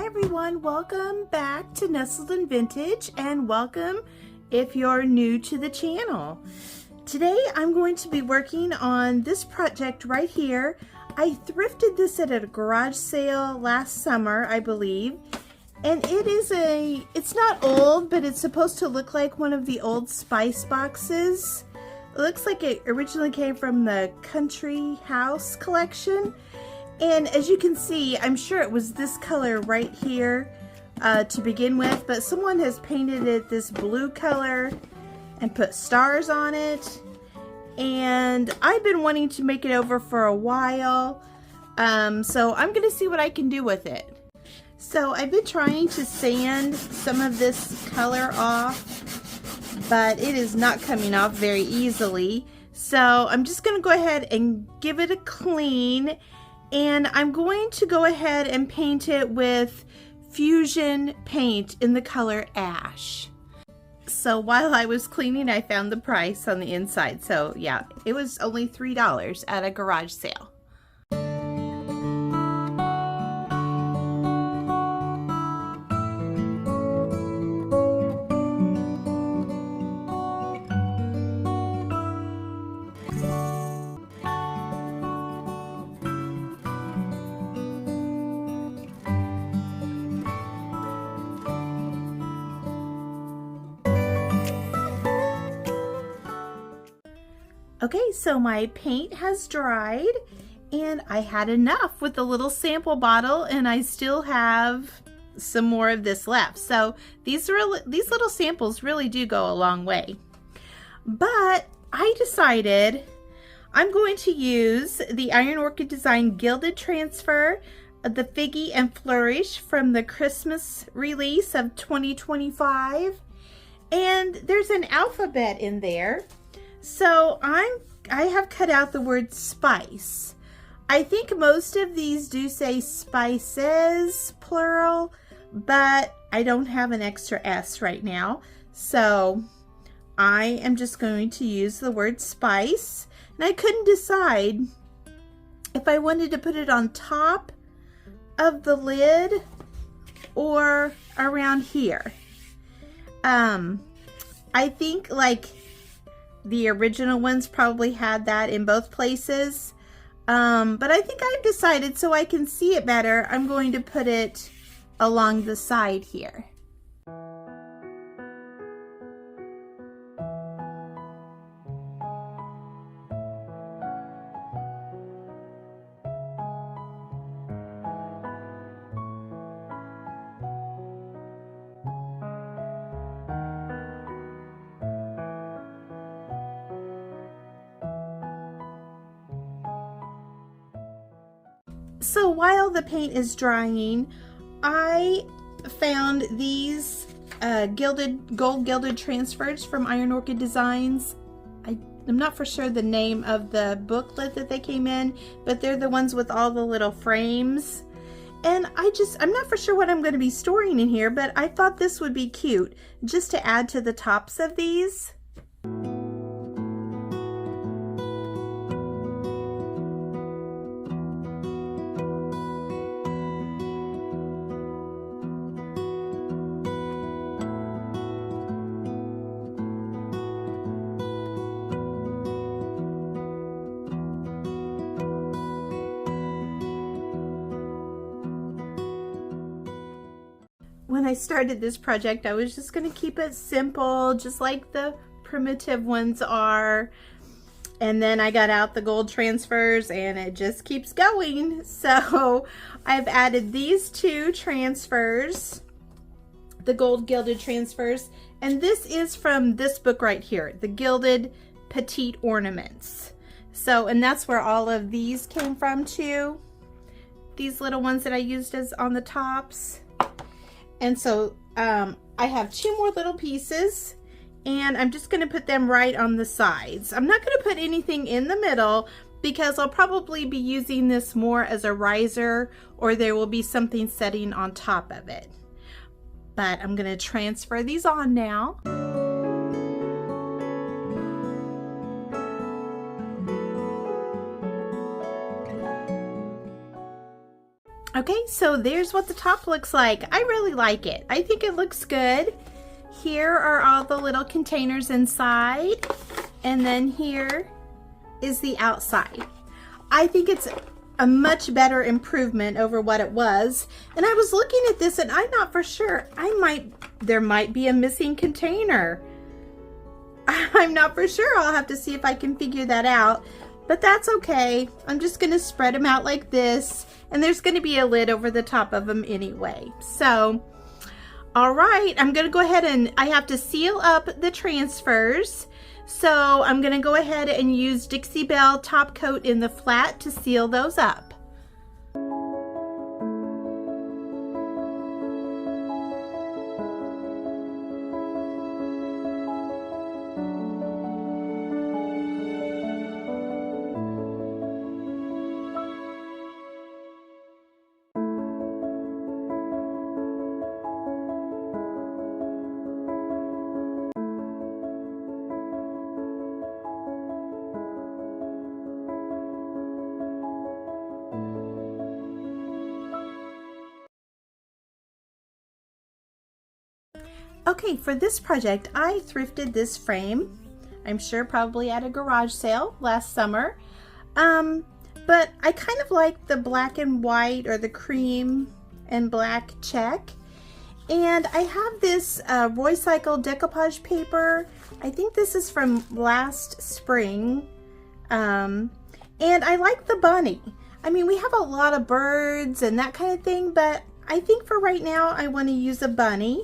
everyone, welcome back to Nestled in Vintage, and welcome if you're new to the channel. Today I'm going to be working on this project right here. I thrifted this at a garage sale last summer, I believe, and it's not old, but it's supposed to look like one of the old spice boxes. It looks like it originally came from the Country House collection. And as you can see, I'm sure it was this color right here to begin with, but someone has painted it this blue color and put stars on it. And I've been wanting to make it over for a while, so I'm gonna see what I can do with it. So I've been trying to sand some of this color off, but it is not coming off very easily. So I'm just gonna go ahead and give it a clean. And I'm going to go ahead and paint it with Fusion paint in the color Ash. So while I was cleaning, I found the price on the inside. So yeah, it was only $3 at a garage sale. Okay, so my paint has dried and I had enough with the little sample bottle, and I still have some more of this left. So these little samples really do go a long way. But I decided I'm going to use the Iron Orchid Design Gilded Transfer, the Figgy and Flourish from the Christmas release of 2025. And there's an alphabet in there. So I have cut out the word spice. I think most of these do say spices, plural, but I don't have an extra S right now. So I am just going to use the word spice. And I couldn't decide if I wanted to put it on top of the lid or around here. I think like the original ones probably had that in both places, but I think I've decided, so I can see it better, I'm going to put it along the side here. So while the paint is drying, I found these gold gilded transfers from Iron Orchid Designs. I'm not for sure the name of the booklet that they came in, but they're the ones with all the little frames. And I'm not for sure what I'm going to be storing in here, but I thought this would be cute just to add to the tops of these. When I started this project, I was just going to keep it simple, just like the primitive ones are. And then I got out the gold transfers and it just keeps going. So I've added these two transfers, the gold gilded transfers. And this is from this book right here, the Gilded Petite Ornaments. So, and that's where all of these came from too. These little ones that I used as on the tops. And so I have two more little pieces, and I'm just going to put them right on the sides. I'm not going to put anything in the middle because I'll probably be using this more as a riser, or there will be something setting on top of it. But I'm going to transfer these on now. Okay, so there's what the top looks like. I really like it. I think it looks good. Here are all the little containers inside, and then here is the outside. I think it's a much better improvement over what it was. And I was looking at this and I'm not for sure. There might be a missing container. I'm not for sure. I'll have to see if I can figure that out. But that's okay. I'm just going to spread them out like this. And there's going to be a lid over the top of them anyway. So, all right. I'm going to go ahead and I have to seal up the transfers. So I'm going to go ahead and use Dixie Belle Top Coat in the flat to seal those up. Okay, for this project, I thrifted this frame. I'm sure probably at a garage sale last summer. But I kind of like the black and white or the cream and black check. And I have this Roycycle decoupage paper. I think this is from last spring. And I like the bunny. I mean, we have a lot of birds and that kind of thing, but I think for right now, I want to use a bunny.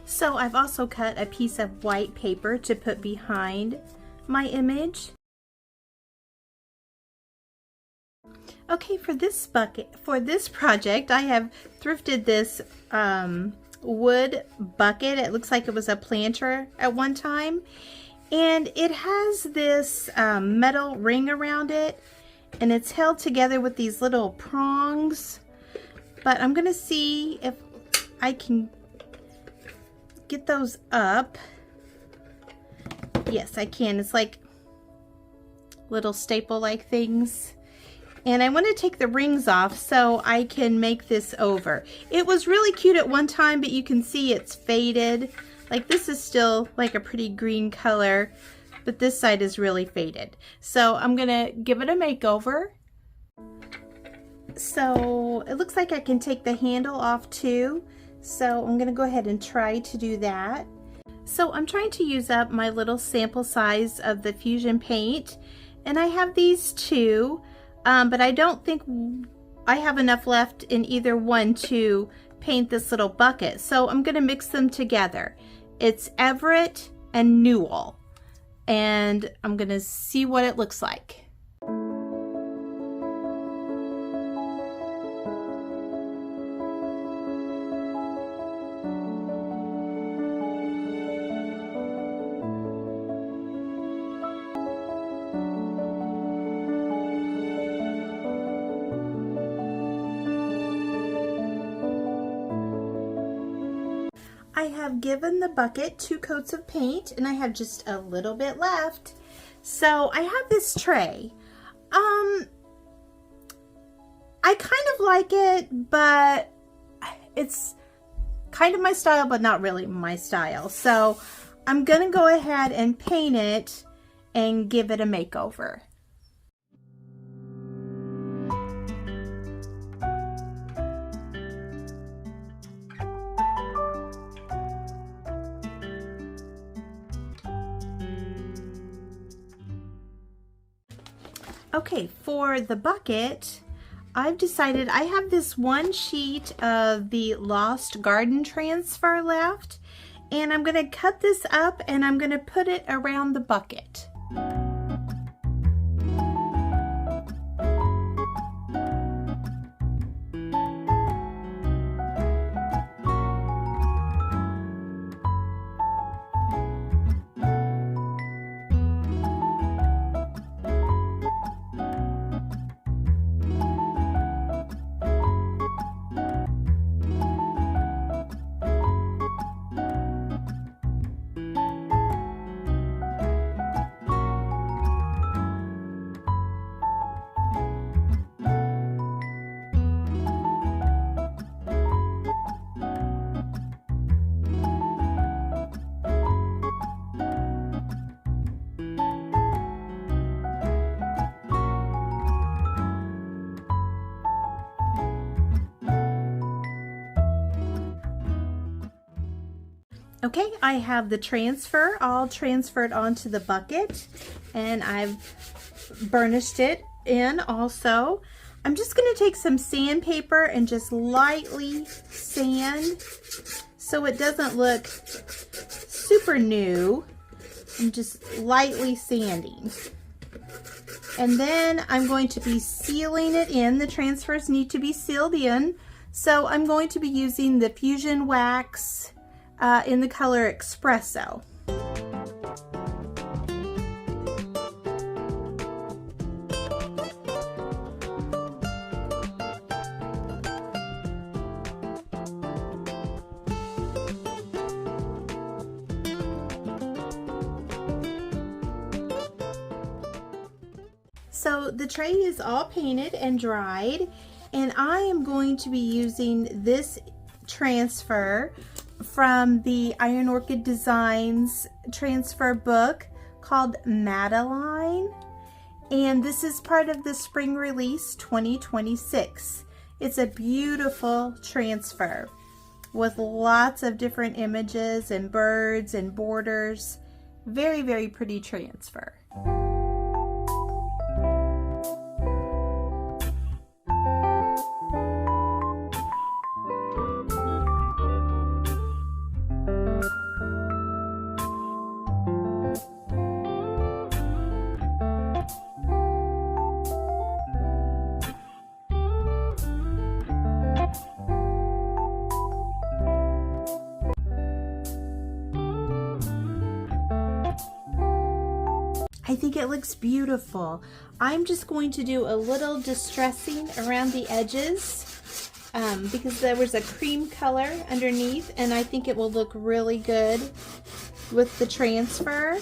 So I've also cut a piece of white paper to put behind my image. Okay, for this project, I have thrifted this wood bucket. It looks like it was a planter at one time. And it has this metal ring around it. And it's held together with these little prongs. But I'm going to see if I can get those up. Yes, I can. It's like little staple-like things. And I want to take the rings off so I can make this over. It was really cute at one time, but you can see it's faded. Like this is still like a pretty green color, but this side is really faded. So I'm gonna give it a makeover. So it looks like I can take the handle off too. So I'm gonna go ahead and try to do that. So I'm trying to use up my little sample size of the Fusion paint, and I have these two, but I don't think I have enough left in either one to paint this little bucket. So I'm gonna mix them together. It's Everett and Newell, and I'm gonna see what it looks like. I have given the bucket 2 coats of paint and I have just a little bit left. So I have this tray. I kind of like it, but it's kind of my style, but not really my style. So I'm gonna go ahead and paint it and give it a makeover. Okay, for the bucket, I've decided I have this one sheet of the Lost Garden transfer left, and I'm going to cut this up and I'm going to put it around the bucket. Okay, I have the transfer all transferred onto the bucket, and I've burnished it in also. I'm just going to take some sandpaper and just lightly sand so it doesn't look super new. I'm just lightly sanding. And then I'm going to be sealing it in. The transfers need to be sealed in. So I'm going to be using the Fusion Wax in the color Espresso. So the tray is all painted and dried, and I am going to be using this transfer from the Iron Orchid Designs transfer book called Madeline, and this is part of the Spring Release 2026. It's a beautiful transfer with lots of different images and birds and borders. Very, very pretty transfer. I think it looks beautiful. I'm just going to do a little distressing around the edges because there was a cream color underneath, and I think it will look really good with the transfer.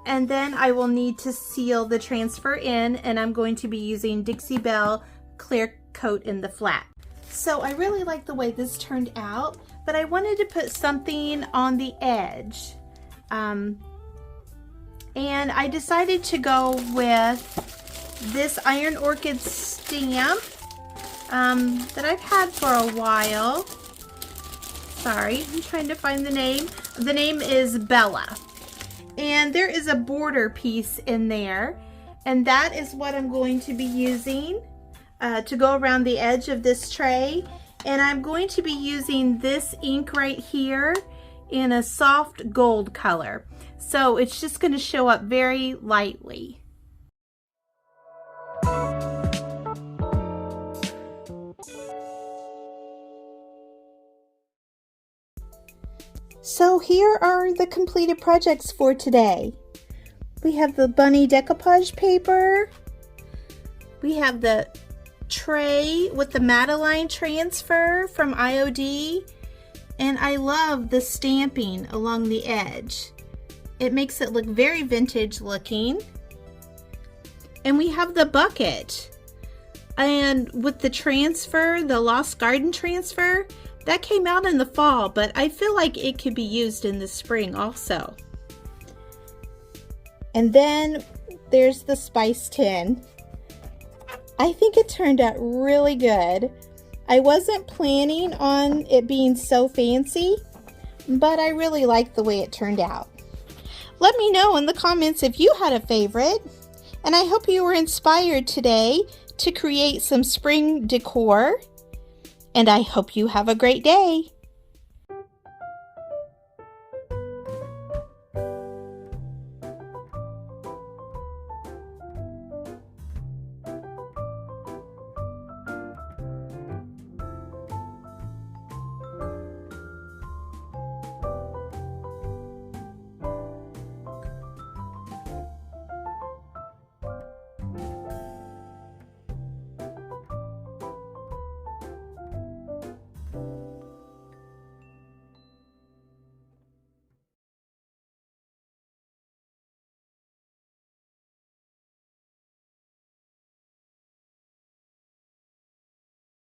And then I will need to seal the transfer in, and I'm going to be using Dixie Belle Clear Coat in the flat. So I really like the way this turned out, but I wanted to put something on the edge. And I decided to go with this Iron Orchid stamp that I've had for a while. Sorry, I'm trying to find the name. The name is Bella. And there is a border piece in there. And that is what I'm going to be using to go around the edge of this tray. And I'm going to be using this ink right here in a soft gold color. So it's just going to show up very lightly. So here are the completed projects for today. We have the bunny decoupage paper. We have the tray with the Madeline transfer from IOD. And I love the stamping along the edge. It makes it look very vintage looking. And we have the bucket. And with the transfer, the Lost Garden transfer, that came out in the fall, but I feel like it could be used in the spring also. And then there's the spice tin. I think it turned out really good. I wasn't planning on it being so fancy, but I really like the way it turned out. Let me know in the comments if you had a favorite, and I hope you were inspired today to create some spring decor, and I hope you have a great day.